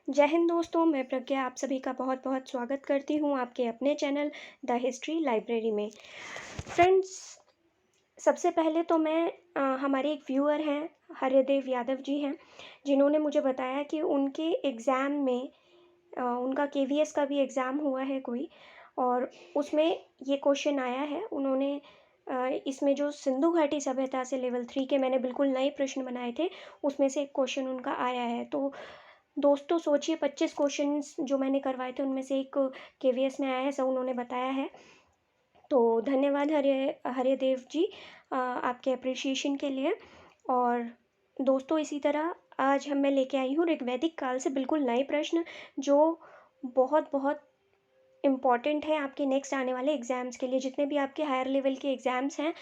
जय हिंद दोस्तों, मैं प्रज्ञा आप सभी का बहुत बहुत स्वागत करती हूँ आपके अपने चैनल द हिस्ट्री लाइब्रेरी में। फ्रेंड्स, सबसे पहले तो मैं हमारे एक व्यूअर हैं, हरिदेव यादव जी हैं, जिन्होंने मुझे बताया कि उनके एग्ज़ाम में उनका केवीएस का भी एग्ज़ाम हुआ है कोई, और उसमें ये क्वेश्चन आया है। उन्होंने इसमें जो सिंधु घाटी सभ्यता से लेवल 3 के मैंने बिल्कुल नए प्रश्न बनाए थे, उसमें से एक क्वेश्चन उनका आया है। तो दोस्तों सोचिए, 25 क्वेश्चंस जो मैंने करवाए थे उनमें से एक केवीएस में आया है, ऐसा उन्होंने बताया है। तो धन्यवाद हरिदेव जी, आपके अप्रिशिएशन के लिए। और दोस्तों, इसी तरह आज मैं लेके आई हूँ ऋग्वैदिक काल से बिल्कुल नए प्रश्न, जो बहुत बहुत इम्पॉर्टेंट है आपके नेक्स्ट आने वाले एग्ज़ाम्स के लिए। जितने भी आपके हायर लेवल के एग्ज़ाम्स हैं,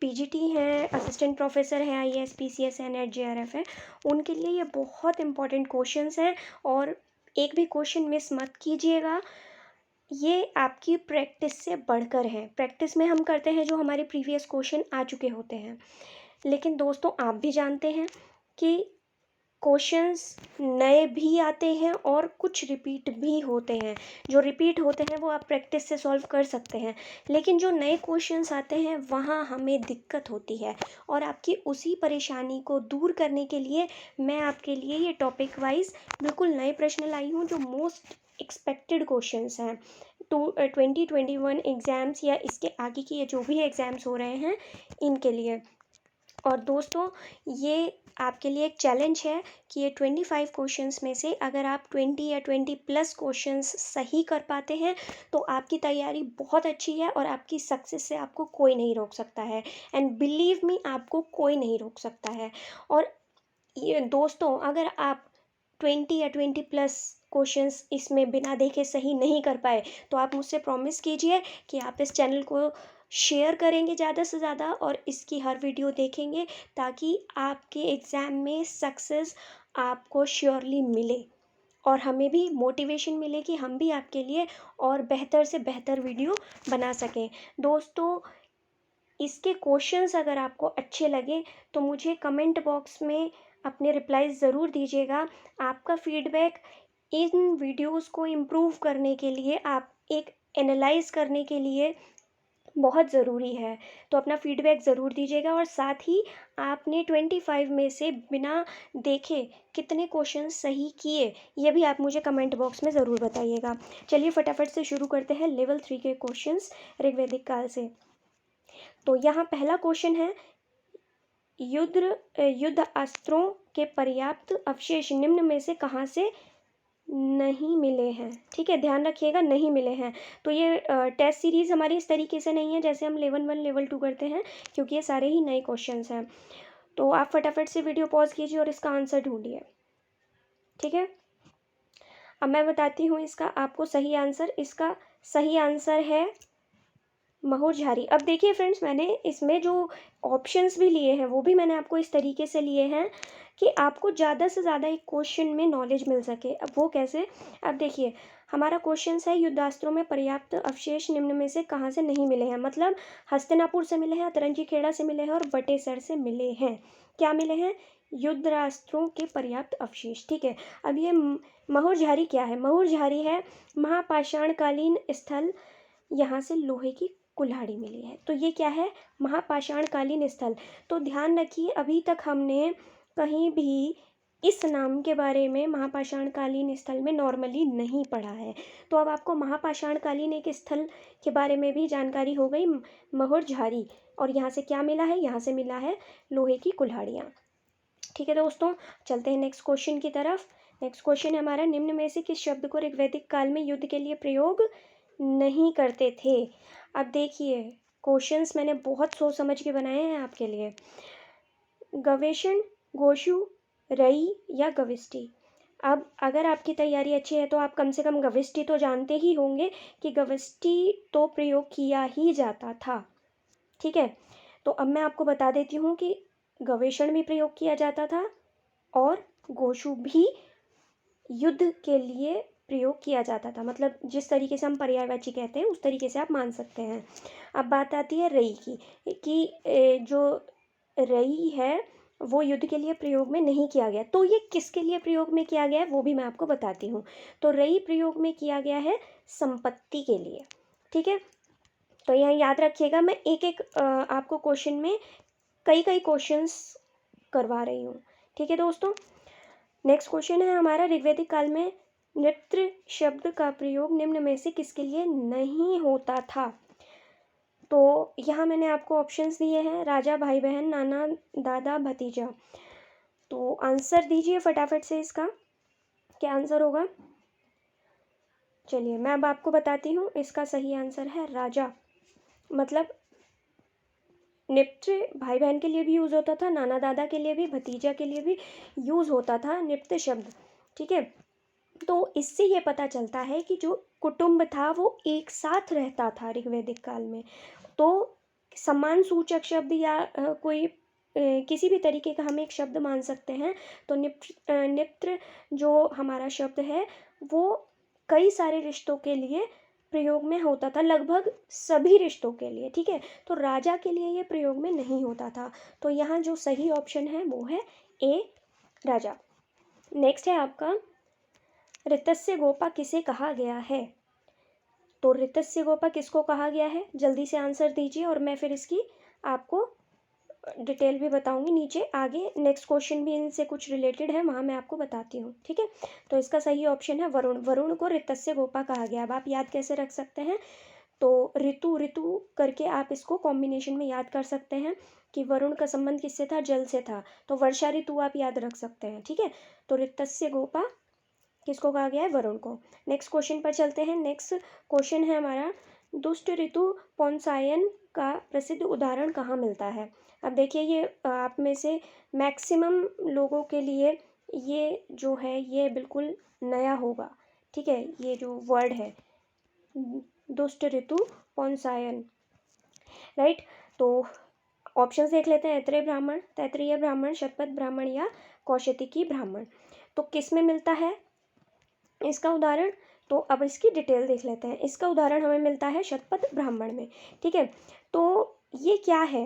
पीजीटी हैं, असिस्टेंट प्रोफेसर हैं, आईएएस पीसीएस है, नेट जेआरएफ है, उनके लिए ये बहुत इंपॉर्टेंट क्वेश्चंस हैं। और एक भी क्वेश्चन मिस मत कीजिएगा। ये आपकी प्रैक्टिस से बढ़कर है। प्रैक्टिस में हम करते हैं जो हमारे प्रीवियस क्वेश्चन आ चुके होते हैं, लेकिन दोस्तों आप भी जानते हैं कि क्वेश्चंस नए भी आते हैं और कुछ रिपीट भी होते हैं। जो रिपीट होते हैं वो आप प्रैक्टिस से सॉल्व कर सकते हैं, लेकिन जो नए क्वेश्चंस आते हैं वहाँ हमें दिक्कत होती है। और आपकी उसी परेशानी को दूर करने के लिए मैं आपके लिए ये टॉपिक वाइज बिल्कुल नए प्रश्न लाई हूँ, जो मोस्ट एक्सपेक्टेड क्वेश्चंस हैं 2021 एग्ज़ाम्स या इसके आगे की जो भी एग्ज़ाम्स हो रहे हैं इनके लिए। और दोस्तों, ये आपके लिए एक चैलेंज है कि ये 25 क्वेश्चंस में से अगर आप 20 या 20 प्लस क्वेश्चंस सही कर पाते हैं तो आपकी तैयारी बहुत अच्छी है और आपकी सक्सेस से आपको कोई नहीं रोक सकता है। एंड बिलीव मी, आपको कोई नहीं रोक सकता है। और ये दोस्तों, अगर आप 20 या 20 प्लस क्वेश्चंस इसमें बिना देखे सही नहीं कर पाए, तो आप मुझसे प्रॉमिस कीजिए कि आप इस चैनल को शेयर करेंगे ज़्यादा से ज़्यादा और इसकी हर वीडियो देखेंगे, ताकि आपके एग्ज़ाम में सक्सेस आपको श्योरली मिले और हमें भी मोटिवेशन मिले कि हम भी आपके लिए और बेहतर से बेहतर वीडियो बना सकें। दोस्तों, इसके क्वेश्चंस अगर आपको अच्छे लगे तो मुझे कमेंट बॉक्स में अपने रिप्लाईज़ ज़रूर दीजिएगा। आपका फीडबैक इन वीडियोस को इम्प्रूव करने के लिए, आप एक एनालाइज़ करने के लिए बहुत ज़रूरी है। तो अपना फीडबैक ज़रूर दीजिएगा, और साथ ही आपने 25 में से बिना देखे कितने क्वेश्चन सही किए, ये भी आप मुझे कमेंट बॉक्स में ज़रूर बताइएगा। चलिए फटाफट से शुरू करते हैं लेवल 3 के क्वेश्चंस ऋग्वैदिक काल से। तो यहाँ पहला क्वेश्चन है, युद्ध अस्त्रों के पर्याप्त अवशेष निम्न में से कहाँ से नहीं मिले हैं। ठीक है, ध्यान रखिएगा, नहीं मिले हैं। तो ये टेस्ट सीरीज़ हमारी इस तरीके से नहीं है जैसे हम लेवल 1 लेवल 2 करते हैं, क्योंकि ये सारे ही नए क्वेश्चंस हैं। तो आप फटाफट से वीडियो पॉज कीजिए और इसका आंसर ढूंढिए। ठीक है, अब मैं बताती हूँ इसका आपको सही आंसर। इसका सही आंसर है महोरझारी। अब देखिए फ्रेंड्स, मैंने इसमें जो ऑप्शंस भी लिए हैं वो भी मैंने आपको इस तरीके से लिए हैं कि आपको ज़्यादा से ज़्यादा एक क्वेश्चन में नॉलेज मिल सके। अब वो कैसे? अब देखिए, हमारा क्वेश्चन है युद्धास्त्रों में पर्याप्त अवशेष निम्न में से कहाँ से नहीं मिले हैं। मतलब हस्तिनापुर से मिले हैं, अतरंजी खेड़ा से मिले हैं और बटेसर से मिले हैं। क्या मिले हैं? युद्धास्त्रों के पर्याप्त अवशेष। ठीक है, अब ये महोरझारी क्या है? महोरझारी है महापाषाणकालीन स्थल, यहाँ से लोहे की कुल्हाड़ी मिली है। तो ये क्या है? महापाषाणकालीन स्थल। तो ध्यान रखिए, अभी तक हमने कहीं भी इस नाम के बारे में महापाषाणकालीन स्थल में नॉर्मली नहीं पढ़ा है। तो अब आपको महापाषाणकालीन एक स्थल के बारे में भी जानकारी हो गई, महोरझारी। और यहाँ से क्या मिला है? यहाँ से मिला है लोहे की कुल्हाड़ियाँ। ठीक है दोस्तों, चलते हैं नेक्स्ट क्वेश्चन की तरफ। नेक्स्ट क्वेश्चन है हमारा, निम्न में से किस शब्द को ऋग्वैदिक काल में युद्ध के लिए प्रयोग नहीं करते थे। अब देखिए, क्वेश्चंस मैंने बहुत सोच समझ के बनाए हैं आपके लिए। गवेषण, गोशु, रई या गविष्टि। अब अगर आपकी तैयारी अच्छी है तो आप कम से कम गविष्टि तो जानते ही होंगे कि गविष्टि तो प्रयोग किया ही जाता था। ठीक है, तो अब मैं आपको बता देती हूँ कि गवेषण भी प्रयोग किया जाता था और गोशु भी युद्ध के लिए प्रयोग किया जाता था। मतलब जिस तरीके से हम पर्यायवाची कहते हैं उस तरीके से आप मान सकते हैं। अब बात आती है रई की, कि जो रई है वो युद्ध के लिए प्रयोग में नहीं किया गया। तो ये किसके लिए प्रयोग में किया गया है वो भी मैं आपको बताती हूँ। तो रई प्रयोग में किया गया है संपत्ति के लिए, ठीक है। तो यहाँ याद रखिएगा, मैं एक एक आपको क्वेश्चन में कई कई क्वेश्चंस करवा रही हूँ, ठीक है दोस्तों। नेक्स्ट क्वेश्चन है हमारा, ऋग्वैदिक काल में नृत्य शब्द का प्रयोग निम्न में से किसके लिए नहीं होता था। तो यहाँ मैंने आपको ऑप्शंस दिए हैं, राजा, भाई बहन, नाना, दादा, भतीजा। तो आंसर दीजिए फटाफट से, इसका क्या आंसर होगा। चलिए मैं अब आपको बताती हूँ, इसका सही आंसर है राजा। मतलब नृत्य भाई बहन के लिए भी यूज़ होता था, नाना दादा के लिए भी, भतीजा के लिए भी यूज़ होता था नृत्य शब्द, ठीक है। तो इससे ये पता चलता है कि जो कुटुंब था वो एक साथ रहता था ऋग्वैदिक काल में। तो सम्मान सूचक शब्द या कोई किसी भी तरीके का हम एक शब्द मान सकते हैं। तो नृत्य जो हमारा शब्द है वो कई सारे रिश्तों के लिए प्रयोग में होता था, लगभग सभी रिश्तों के लिए, ठीक है। तो राजा के लिए ये प्रयोग में नहीं होता था। तो यहाँ जो सही ऑप्शन है वो है ए, राजा। नेक्स्ट है आपका, ऋतस्य गोपा किसे कहा गया है। तो ऋतस्य गोपा किसको कहा गया है, जल्दी से आंसर दीजिए और मैं फिर इसकी आपको डिटेल भी बताऊंगी नीचे आगे। नेक्स्ट क्वेश्चन भी इनसे कुछ रिलेटेड है, वहाँ मैं आपको बताती हूँ, ठीक है। तो इसका सही ऑप्शन है वरुण। वरुण को ऋतस्य गोपा कहा गया। अब आप याद कैसे रख सकते हैं, तो ऋतु ऋतु करके आप इसको कॉम्बिनेशन में याद कर सकते हैं कि वरुण का संबंध किससे था, जल से था। तो वर्षा ऋतु आप याद रख सकते हैं, ठीक है। तो ऋतस्य गोपा किसको कहा गया है, वरुण को। नेक्स्ट क्वेश्चन पर चलते हैं। नेक्स्ट क्वेश्चन है हमारा, दुष्ट ऋतु पौंसायन का प्रसिद्ध उदाहरण कहाँ मिलता है। अब देखिए, ये आप में से मैक्सिमम लोगों के लिए ये जो है ये बिल्कुल नया होगा, ठीक है। ये जो वर्ड है दुष्ट ऋतु पौंसायन, राइट। तो ऑप्शन देख लेते हैं, ऐत्रेय ब्राह्मण, तैत्तिरीय ब्राह्मण, शतपथ ब्राह्मण या कौशिकी ब्राह्मण। तो किस में मिलता है इसका उदाहरण। तो अब इसकी डिटेल देख लेते हैं। इसका उदाहरण हमें मिलता है शतपथ ब्राह्मण में, ठीक है। तो ये क्या है,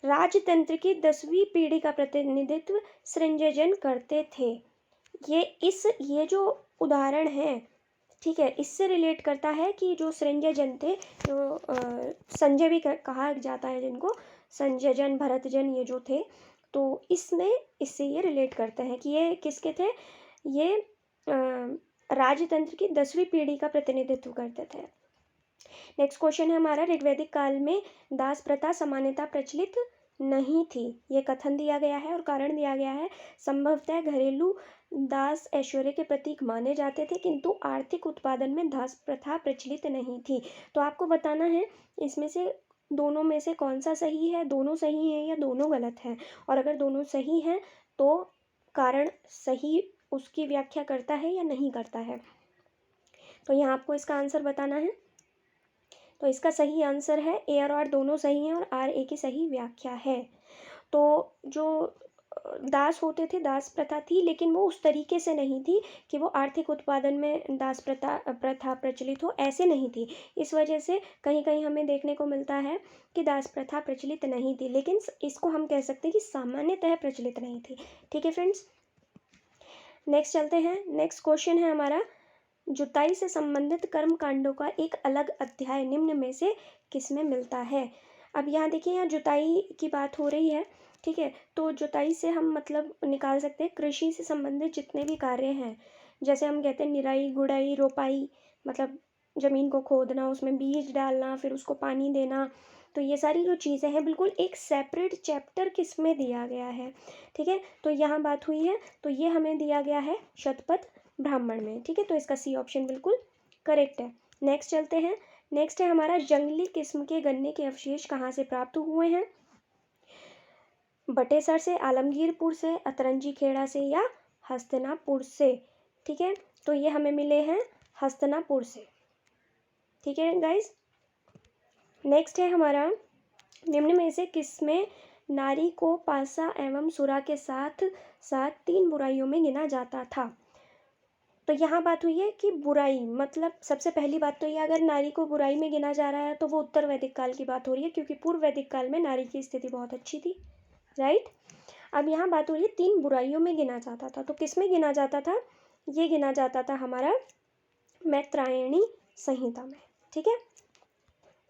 राजतंत्र की 10वीं पीढ़ी का प्रतिनिधित्व सृंजयजन करते थे। ये जो उदाहरण है, ठीक है, इससे रिलेट करता है कि जो सृंजयजन थे, जो संजय भी कहा जाता है जिनको, संजयजन, भरतजन, ये जो थे, तो इसमें इससे ये रिलेट करते हैं कि ये किसके थे, ये राजतंत्र की 10वीं पीढ़ी का प्रतिनिधित्व करते थे। नेक्स्ट क्वेश्चन है हमारा, ऋग्वैदिक काल में दास प्रथा सामान्यतः प्रचलित नहीं थी। ये कथन दिया गया है और कारण दिया गया है, संभवतः घरेलू दास ऐश्वर्य के प्रतीक माने जाते थे किंतु आर्थिक उत्पादन में दास प्रथा प्रचलित नहीं थी। तो आपको बताना है इसमें से दोनों में से कौन सा सही है, दोनों सही है या दोनों गलत है। और अगर दोनों सही हैं तो कारण सही उसकी व्याख्या करता है या नहीं करता है। तो यहाँ आपको इसका आंसर बताना है। तो इसका सही आंसर है ए और आर दोनों सही हैं और आर ए की सही व्याख्या है। तो जो दास होते थे, दास प्रथा थी, लेकिन वो उस तरीके से नहीं थी कि वो आर्थिक उत्पादन में दास प्रथा प्रचलित हो, ऐसे नहीं थी। इस वजह से कहीं कहीं हमें देखने को मिलता है कि दास प्रथा प्रचलित नहीं थी, लेकिन इसको हम कह सकते हैं कि सामान्यतः प्रचलित नहीं थी, ठीक है फ्रेंड्स। नेक्स्ट चलते हैं। नेक्स्ट क्वेश्चन है हमारा, जुताई से संबंधित कर्म कांडों का एक अलग अध्याय निम्न में से किसमें मिलता है। अब यहाँ देखिए, यहाँ जुताई की बात हो रही है, ठीक है। तो जुताई से हम मतलब निकाल सकते हैं कृषि से संबंधित जितने भी कार्य हैं, जैसे हम कहते हैं निराई, गुड़ाई, रोपाई, मतलब ज़मीन को खोदना, उसमें बीज डालना, फिर उसको पानी देना। तो ये सारी जो चीज़ें हैं बिल्कुल एक सेपरेट चैप्टर किस में दिया गया है, ठीक है। तो यहाँ बात हुई है, तो ये हमें दिया गया है शतपथ ब्राह्मण में, ठीक है। तो इसका सी ऑप्शन बिल्कुल करेक्ट है। नेक्स्ट चलते हैं। नेक्स्ट है हमारा, जंगली किस्म के गन्ने के अवशेष कहाँ से प्राप्त हुए हैं। बटेसर से, आलमगीरपुर से, अतरंजी खेड़ा से या हस्तिनापुर से, ठीक है। तो ये हमें मिले हैं हस्तिनापुर से, ठीक है गाइस। नेक्स्ट है हमारा, निम्न में से किसमें नारी को पासा एवं सुरा के साथ साथ 3 बुराइयों में गिना जाता था। तो यहाँ बात हुई है कि बुराई, मतलब सबसे पहली बात तो ये, अगर नारी को बुराई में गिना जा रहा है तो वो उत्तर वैदिक काल की बात हो रही है, क्योंकि पूर्व वैदिक काल में नारी की स्थिति बहुत अच्छी थी, राइट। अब यहाँ बात हो रही है 3 बुराइयों में गिना जाता था, तो किस में गिना जाता था? ये गिना जाता था हमारा मैत्रायणी संहिता में। ठीक है,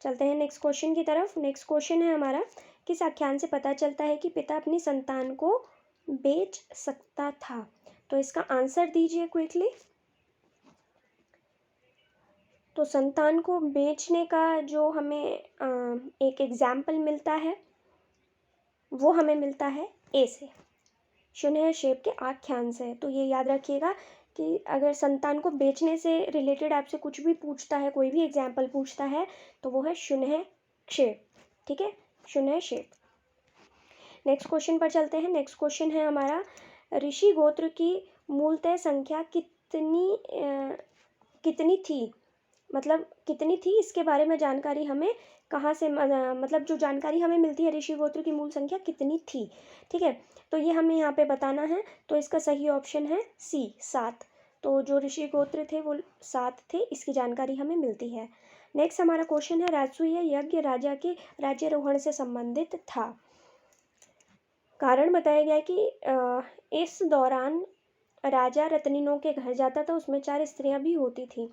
चलते हैं नेक्स्ट क्वेश्चन की तरफ। नेक्स्ट क्वेश्चन है हमारा, किस आख्यान से पता चलता है कि पिता अपनी संतान को बेच सकता था? तो इसका आंसर दीजिए क्विकली। तो संतान को बेचने का जो हमें एक एग्जाम्पल मिलता है वो हमें मिलता है ए से, शून्यक्षेप के आख्यान से। तो ये याद रखिएगा कि अगर संतान को बेचने से रिलेटेड आपसे कुछ भी पूछता है, कोई भी एग्जाम्पल पूछता है, तो वो है शून्यक्षेप। ठीक है, शून्यक्षेप। नेक्स्ट क्वेश्चन पर चलते हैं। नेक्स्ट क्वेश्चन है हमारा, ऋषि गोत्र की मूलतः संख्या कितनी थी? मतलब कितनी थी, इसके बारे में जानकारी हमें कहाँ से, मतलब जो जानकारी हमें मिलती है ऋषि गोत्र की मूल संख्या कितनी थी। ठीक है, तो ये हमें यहाँ पे बताना है। तो इसका सही ऑप्शन है सी, 7। तो जो ऋषि गोत्र थे वो 7 थे, इसकी जानकारी हमें मिलती है। नेक्स्ट हमारा क्वेश्चन है, राजसूय यज्ञ राजा के राज्यारोहण से संबंधित था। कारण बताया गया कि इस दौरान राजा रत्निनों के घर जाता था, उसमें 4 स्त्रियां भी होती थी।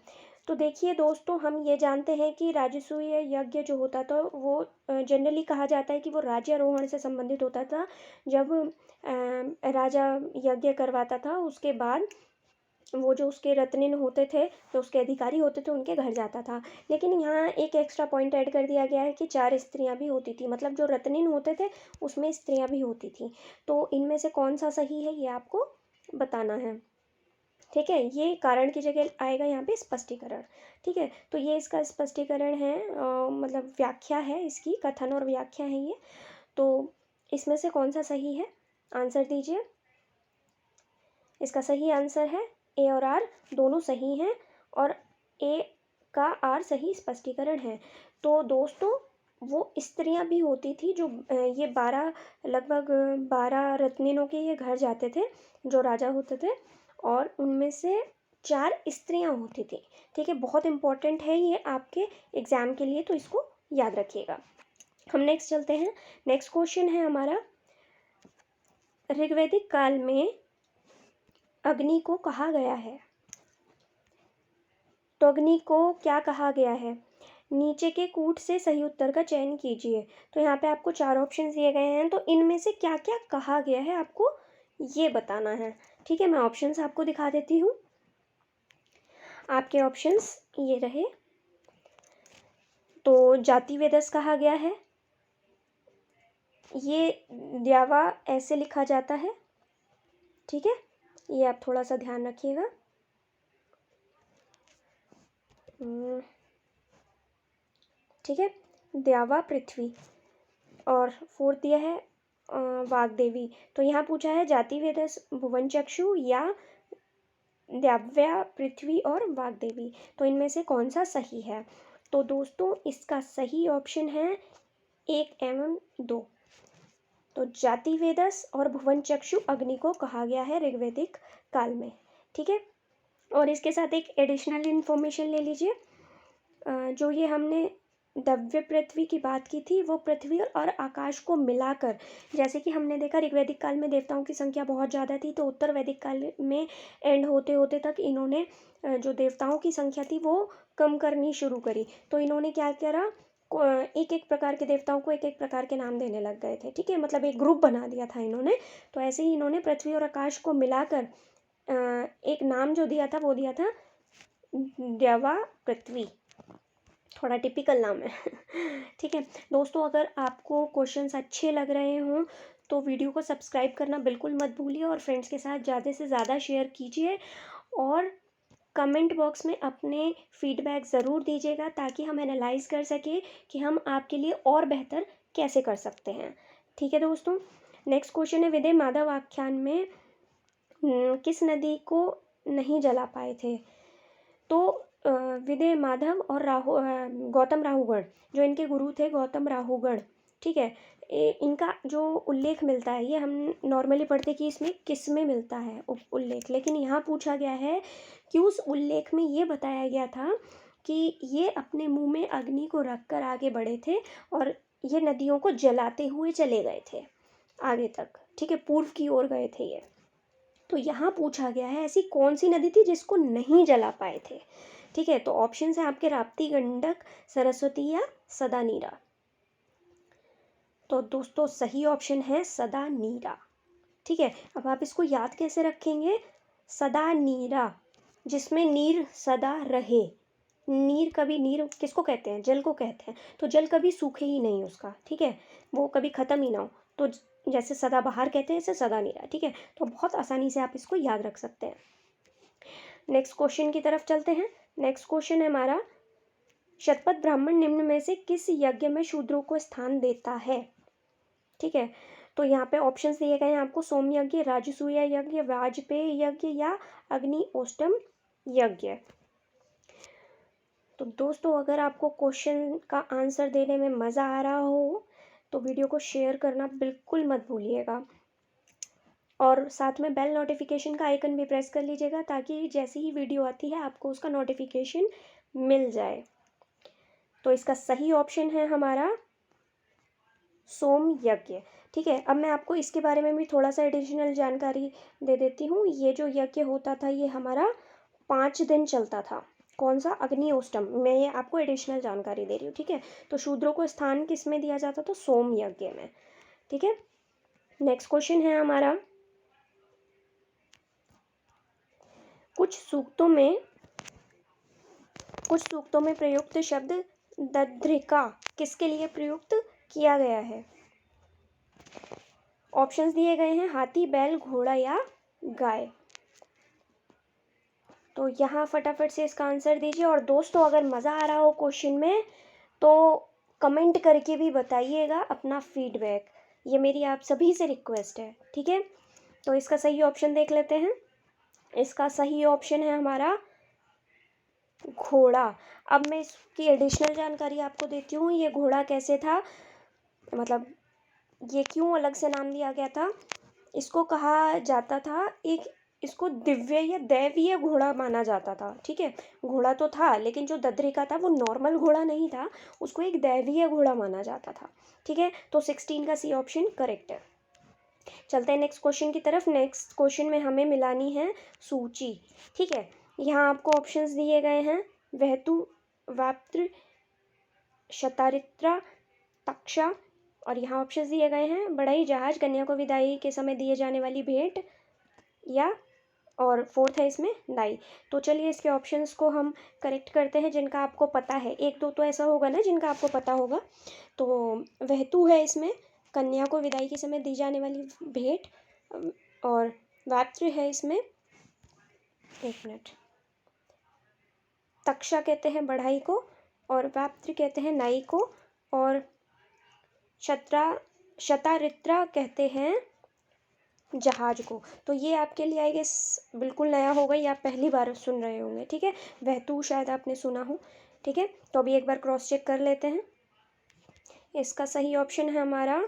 तो देखिए दोस्तों, हम ये जानते हैं कि राजसूय यज्ञ जो होता था वो जनरली कहा जाता है कि वो राज्यारोहण से संबंधित होता था। जब राजा यज्ञ करवाता था, उसके बाद वो जो उसके रत्निन होते थे, जो उसके अधिकारी होते थे, उनके घर जाता था। लेकिन यहाँ एक एक्स्ट्रा पॉइंट ऐड कर दिया गया है कि 4 स्त्रियां भी होती थी, मतलब जो रत्निन होते थे उसमें स्त्रियां भी होती थी। तो इनमें से कौन सा सही है ये आपको बताना है। ठीक है, ये कारण की जगह आएगा यहाँ पे स्पष्टीकरण। ठीक है, तो ये इसका स्पष्टीकरण है, मतलब व्याख्या है इसकी, कथन और व्याख्या है ये। तो इसमें से कौन सा सही है, आंसर दीजिए। इसका सही आंसर है ए और आर दोनों सही हैं, और ए का आर सही स्पष्टीकरण है। तो दोस्तों, वो स्त्रियां भी होती थी जो ये 12, लगभग 12 रत्निनों के ये घर जाते थे जो राजा होते थे, और उनमें से 4 स्त्रियां होती थी। ठीक है, बहुत इंपॉर्टेंट है ये आपके एग्जाम के लिए, तो इसको याद रखिएगा। हम नेक्स्ट चलते हैं। नेक्स्ट क्वेश्चन है हमारा, ऋग्वैदिक काल में अग्नि को कहा गया है? तो अग्नि को क्या कहा गया है? नीचे के कूट से सही उत्तर का चयन कीजिए। तो यहाँ पे आपको 4 ऑप्शन दिए गए हैं, तो इनमें से क्या क्या कहा गया है आपको ये बताना है। ठीक है, मैं ऑप्शंस आपको दिखा देती हूँ। आपके ऑप्शंस ये रहे। तो जाति वेदस कहा गया है, ये द्यावा ऐसे लिखा जाता है। ठीक है, ये आप थोड़ा सा ध्यान रखिएगा। ठीक है, द्यावा पृथ्वी, और 4th दिया है वाग्देवी। तो यहाँ पूछा है जाति वेदस भुवन चक्षु या द्याव्या पृथ्वी और वाग्देवी, तो इनमें से कौन सा सही है? तो दोस्तों, इसका सही ऑप्शन है 1 एवं 2। तो जाति वेदस और भुवन चक्षु अग्नि को कहा गया है ऋग्वैदिक काल में। ठीक है, और इसके साथ एक एडिशनल इन्फॉर्मेशन ले लीजिए। जो ये हमने दव्य पृथ्वी की बात की थी, वो पृथ्वी और आकाश को मिलाकर, जैसे कि हमने देखा ऋग्वैदिक काल में देवताओं की संख्या बहुत ज़्यादा थी, तो उत्तर वैदिक काल में एंड होते होते तक इन्होंने जो देवताओं की संख्या थी वो कम करनी शुरू करी। तो इन्होंने क्या करा, एक एक प्रकार के देवताओं को एक एक प्रकार के नाम देने लग गए थे। ठीक है, मतलब एक ग्रुप बना दिया था इन्होंने। तो ऐसे ही इन्होंने पृथ्वी और आकाश को मिलाकर एक नाम जो दिया था वो दिया था द्यावा पृथ्वी। थोड़ा टिपिकल नाम है। ठीक है दोस्तों, अगर आपको क्वेश्चंस अच्छे लग रहे हों तो वीडियो को सब्सक्राइब करना बिल्कुल मत भूलिए, और फ्रेंड्स के साथ ज़्यादा से ज़्यादा शेयर कीजिए, और कमेंट बॉक्स में अपने फीडबैक ज़रूर दीजिएगा ताकि हम एनालाइज कर सकें कि हम आपके लिए और बेहतर कैसे कर सकते हैं। ठीक है दोस्तों, नेक्स्ट क्वेश्चन है, विदय माधव आख्यान में किस नदी को नहीं जला पाए थे? तो विदय माधव और गौतम राहुगण, जो इनके गुरु थे गौतम राहुगण, ठीक है, इनका जो उल्लेख मिलता है, ये हम नॉर्मली पढ़ते कि इसमें किस में मिलता है उल्लेख, लेकिन यहाँ पूछा गया है कि उस उल्लेख में ये बताया गया था कि ये अपने मुंह में अग्नि को रखकर आगे बढ़े थे और ये नदियों को जलाते हुए चले गए थे आगे तक। ठीक है, पूर्व की ओर गए थे ये। तो यहाँ पूछा गया है ऐसी कौन सी नदी थी जिसको नहीं जला पाए थे। ठीक है, तो ऑप्शन है आपके राप्ती, गंडक, सरस्वती या सदा नीरा। तो दोस्तों सही ऑप्शन है सदा नीरा। ठीक है, अब आप इसको याद कैसे रखेंगे, सदा नीरा, जिसमें नीर सदा रहे। नीर कभी, नीर किसको कहते हैं, जल को कहते हैं, तो जल कभी सूखे ही नहीं उसका, ठीक है, वो कभी ख़त्म ही ना हो। तो जैसे सदाबहार कहते हैं, ऐसे सदा नीरा। ठीक है, तो बहुत आसानी से आप इसको याद रख सकते हैं। नेक्स्ट क्वेश्चन की तरफ चलते हैं। नेक्स्ट क्वेश्चन है हमारा, शतपथ ब्राह्मण निम्न में से किस यज्ञ में शूद्रों को स्थान देता है। ठीक है, तो यहाँ पे ऑप्शंस दिए गए हैं आपको, सोम यज्ञ, राजसूय यज्ञ, वाजपेय यज्ञ या अग्निओष्टम यज्ञ। तो दोस्तों अगर आपको क्वेश्चन का आंसर देने में मज़ा आ रहा हो तो वीडियो को शेयर करना बिल्कुल मत भूलिएगा, और साथ में बेल नोटिफिकेशन का आइकन भी प्रेस कर लीजिएगा ताकि जैसी ही वीडियो आती है आपको उसका नोटिफिकेशन मिल जाए। तो इसका सही ऑप्शन है हमारा सोम यज्ञ। ठीक है, अब मैं आपको इसके बारे में भी थोड़ा सा एडिशनल जानकारी दे देती हूँ। ये जो यज्ञ होता था ये हमारा 5 दिन चलता था। कौन सा, अग्निओष्टम। मैं ये आपको एडिशनल जानकारी दे रही हूँ। ठीक है, तो शूद्रों को स्थान किस में दिया जाता था, सोम यज्ञ में। ठीक है, नेक्स्ट क्वेश्चन है हमारा, कुछ सूक्तों में प्रयुक्त शब्द दध्रिका किसके लिए प्रयुक्त किया गया है। ऑप्शंस दिए गए हैं, हाथी, बैल, घोड़ा या गाय। तो यहाँ फटाफट से इसका आंसर दीजिए। और दोस्तों अगर मज़ा आ रहा हो क्वेश्चन में तो कमेंट करके भी बताइएगा अपना फीडबैक, ये मेरी आप सभी से रिक्वेस्ट है। ठीक है, तो इसका सही ऑप्शन देख लेते हैं। इसका सही ऑप्शन है हमारा घोड़ा। अब मैं इसकी एडिशनल जानकारी आपको देती हूँ। ये घोड़ा कैसे था, मतलब ये क्यों अलग से नाम दिया गया था। इसको कहा जाता था, एक इसको दिव्य या दैवीय घोड़ा माना जाता था। ठीक है, घोड़ा तो था लेकिन जो ददरिका था वो नॉर्मल घोड़ा नहीं था, उसको एक दैवीय घोड़ा माना जाता था। ठीक है, तो 16 का सी ऑप्शन करेक्ट है। चलते हैं नेक्स्ट क्वेश्चन की तरफ। नेक्स्ट क्वेश्चन में हमें मिलानी है सूची। ठीक है, यहाँ आपको ऑप्शंस दिए गए हैं, वहतु, वाप्त्र, शतारित्रा, तक्षा, और यहाँ ऑप्शंस दिए गए हैं, बढ़ई, जहाज, कन्या को विदाई के समय दिए जाने वाली भेंट, या और फोर्थ है इसमें नाई। तो चलिए इसके ऑप्शंस को हम करेक्ट करते हैं जिनका आपको पता है। एक दो तो ऐसा होगा ना जिनका आपको पता होगा। तो वहतु है इसमें, कन्या को विदाई के समय दी जाने वाली भेंट, और वाप्त्र है इसमें, एक मिनट, तक्षा कहते हैं बढ़ाई को, और वाप्त्र कहते हैं नाई को, और शतारित्रा कहते हैं जहाज को। तो ये आपके लिए आई गेस बिल्कुल नया होगा, ये आप पहली बार सुन रहे होंगे। ठीक है, वहतु शायद आपने सुना हो। ठीक है, तो अभी एक बार क्रॉस चेक कर लेते हैं। इसका सही ऑप्शन है हमारा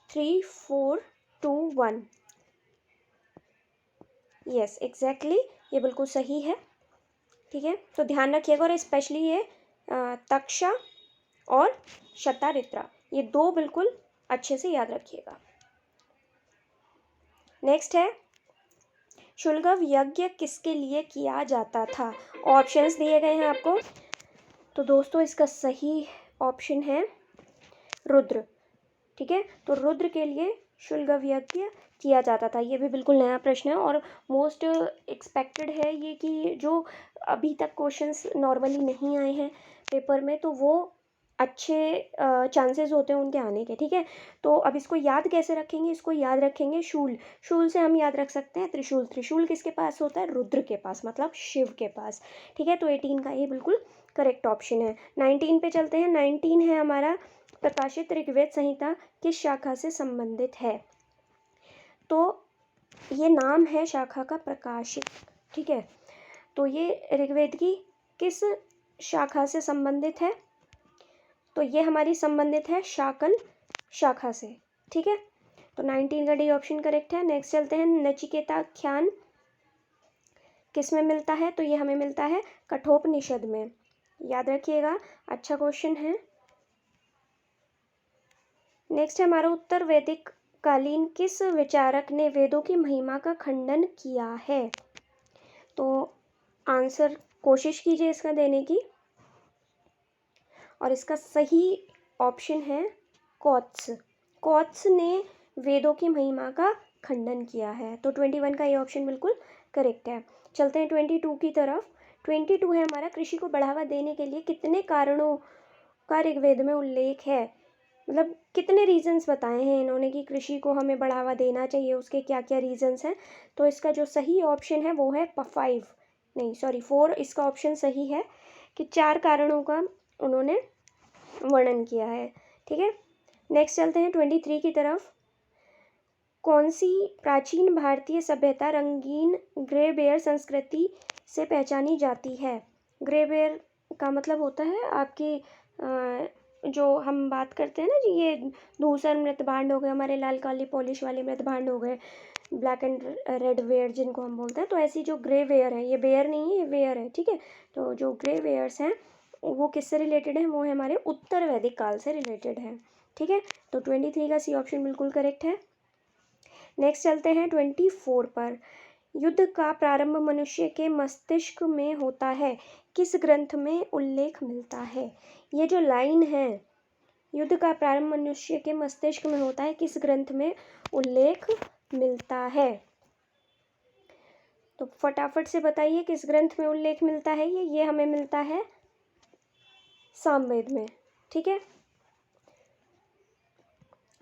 3, 4, 2, 1। यस एग्जैक्टली, ये बिल्कुल सही है। ठीक है, तो ध्यान रखिएगा, और स्पेशली ये तक्षा और शतारित्रा, ये दो बिल्कुल अच्छे से याद रखिएगा। नेक्स्ट है, शुलगव यज्ञ किसके लिए किया जाता था। ऑप्शंस दिए गए हैं आपको। तो दोस्तों इसका सही ऑप्शन है रुद्र। ठीक है, तो रुद्र के लिए शुलगव यज्ञ किया जाता था। ये भी बिल्कुल नया प्रश्न है और मोस्ट एक्सपेक्टेड है ये, कि जो अभी तक क्वेश्चंस नॉर्मली नहीं आए हैं पेपर में तो वो अच्छे चांसेस होते हैं उनके आने के। ठीक है, तो अब इसको याद कैसे रखेंगे, इसको याद रखेंगे शूल। शूल से हम याद रख सकते हैं त्रिशूल। त्रिशूल किसके पास होता है, रुद्र के पास, मतलब शिव के पास। ठीक है, तो 18 का ये बिल्कुल करेक्ट ऑप्शन है। 19 पे चलते हैं। 19 है हमारा, प्रकाशित ऋग्वेद संहिता किस शाखा से संबंधित है। तो ये नाम है शाखा का, प्रकाशित। ठीक है, तो ये ऋग्वेद की किस शाखा से संबंधित है, तो ये हमारी संबंधित है शाकल शाखा से। ठीक है, तो 19 का डी ऑप्शन करेक्ट है। नेक्स्ट चलते हैं, नचिकेताख्यान किस में मिलता है, तो ये हमें मिलता है कठोपनिषद में। याद रखिएगा, अच्छा क्वेश्चन है। नेक्स्ट है हमारा उत्तर वैदिक कालीन किस विचारक ने वेदों की महिमा का खंडन किया है? तो आंसर कोशिश कीजिए इसका देने की, और इसका सही ऑप्शन है कौत्स। कौत्स ने वेदों की महिमा का खंडन किया है। तो 21 का ये ऑप्शन बिल्कुल करेक्ट है। चलते हैं 22 की तरफ। 22 है हमारा, कृषि को बढ़ावा देने के लिए कितने कारणों का ऋग्वेद में उल्लेख है? मतलब कितने रीजंस बताए हैं इन्होंने कि कृषि को हमें बढ़ावा देना चाहिए, उसके क्या क्या रीजंस हैं। तो इसका जो सही ऑप्शन है वो है 4 इसका ऑप्शन सही है कि 4 कारणों का उन्होंने वर्णन किया है। ठीक है, नेक्स्ट चलते हैं 23 की तरफ। कौन सी प्राचीन भारतीय सभ्यता रंगीन ग्रे बेयर संस्कृति से पहचानी जाती है? ग्रे बेयर का मतलब होता है आपकी जो हम बात करते हैं ना जी, ये धूसर मृत भांड हो गए, हमारे लाल काली पॉलिश वाले मृत भांड हो गए, ब्लैक एंड रेड वेयर जिनको हम बोलते हैं। तो ऐसी जो ग्रे वेयर है, ये बेयर नहीं है, ये वेयर है। ठीक है, तो जो ग्रे वेयर्स हैं वो किससे रिलेटेड है? वो है हमारे उत्तर वैदिक काल से रिलेटेड है। ठीक है, तो 23 का सी ऑप्शन बिल्कुल करेक्ट है। नेक्स्ट चलते हैं 24 पर। युद्ध का प्रारंभ मनुष्य के मस्तिष्क में होता है, किस ग्रंथ में उल्लेख मिलता है? ये जो लाइन है, युद्ध का प्रारंभ मनुष्य के मस्तिष्क में होता है, किस ग्रंथ में उल्लेख मिलता है? तो फटाफट से बताइए किस ग्रंथ में उल्लेख मिलता है। ये हमें मिलता है सामवेद में। ठीक है,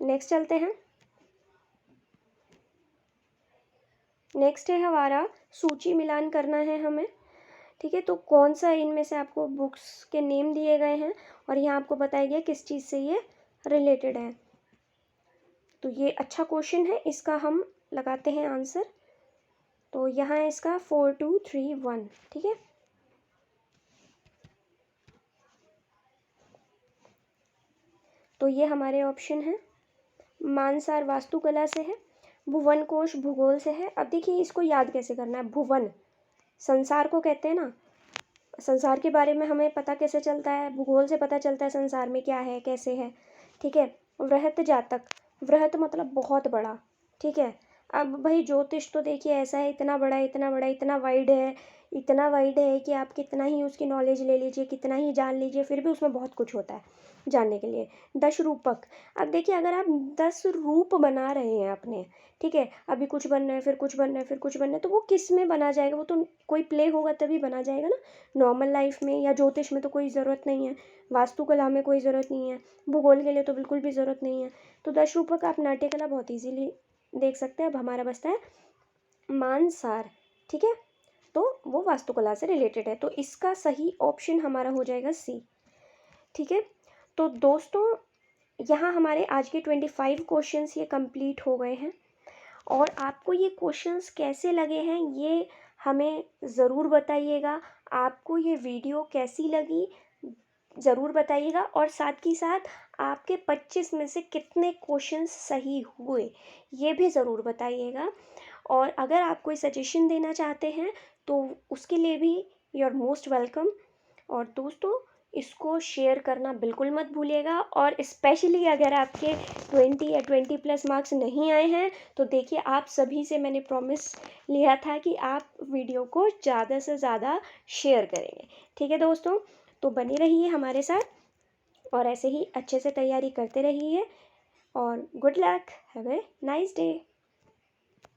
नेक्स्ट चलते हैं। नेक्स्ट है हमारा सूची मिलान करना है हमें। ठीक है, तो कौन सा इनमें से आपको बुक्स के नेम दिए गए हैं और यहाँ आपको बताया गया किस चीज़ से ये रिलेटेड है। तो ये अच्छा क्वेश्चन है, इसका हम लगाते हैं आंसर। तो यहाँ है इसका 4 2 3 1। ठीक है, तो ये हमारे ऑप्शन है। मानसार वास्तुकला से है, भुवन कोश भूगोल से है। अब देखिए इसको याद कैसे करना है। भुवन संसार को कहते हैं ना, संसार के बारे में हमें पता कैसे चलता है? भूगोल से पता चलता है संसार में क्या है, कैसे है। ठीक है, वृहत जातक, वृहत मतलब बहुत बड़ा। ठीक है, अब भाई ज्योतिष तो देखिए ऐसा है, इतना बड़ा इतना बड़ा इतना वाइड है, इतना वाइड है कि आप कितना ही उसकी नॉलेज ले लीजिए, कितना ही जान लीजिए, फिर भी उसमें बहुत कुछ होता है जानने के लिए। 10 रूपक, अब देखिए अगर आप 10 रूप बना रहे हैं अपने, ठीक है, अभी कुछ बन रहा है, फिर कुछ बन रहा है, फिर कुछ बन रहा है, तो वो किस में बना जाएगा? वो तो कोई प्ले होगा तभी बना जाएगा ना। नॉर्मल लाइफ में या ज्योतिष में तो कोई ज़रूरत नहीं है, वास्तुकला में कोई ज़रूरत नहीं है, भूगोल के लिए तो बिल्कुल भी ज़रूरत नहीं है। तो 10 रूपक आप नाट्यकला बहुत ईजीली देख सकते हैं। अब हमारा बचता है मानसार। ठीक है, तो वो वास्तुकला से रिलेटेड है, तो इसका सही ऑप्शन हमारा हो जाएगा सी। ठीक है, तो दोस्तों यहाँ हमारे आज के 25 क्वेश्चंस ये कंप्लीट हो गए हैं। और आपको ये क्वेश्चंस कैसे लगे हैं ये हमें ज़रूर बताइएगा। आपको ये वीडियो कैसी लगी ज़रूर बताइएगा, और साथ ही साथ आपके 25 में से कितने क्वेश्चंस सही हुए ये भी ज़रूर बताइएगा। और अगर आप कोई सजेशन देना चाहते हैं तो उसके लिए भी यू आर मोस्ट वेलकम। और दोस्तों इसको शेयर करना बिल्कुल मत भूलिएगा। और स्पेशली अगर आपके 20 या 20+ मार्क्स नहीं आए हैं तो देखिए आप सभी से मैंने प्रॉमिस लिया था कि आप वीडियो को ज़्यादा से ज़्यादा शेयर करेंगे। ठीक है दोस्तों, तो बने रहिए हमारे साथ और ऐसे ही अच्छे से तैयारी करते रहिए। और good luck, have a nice day.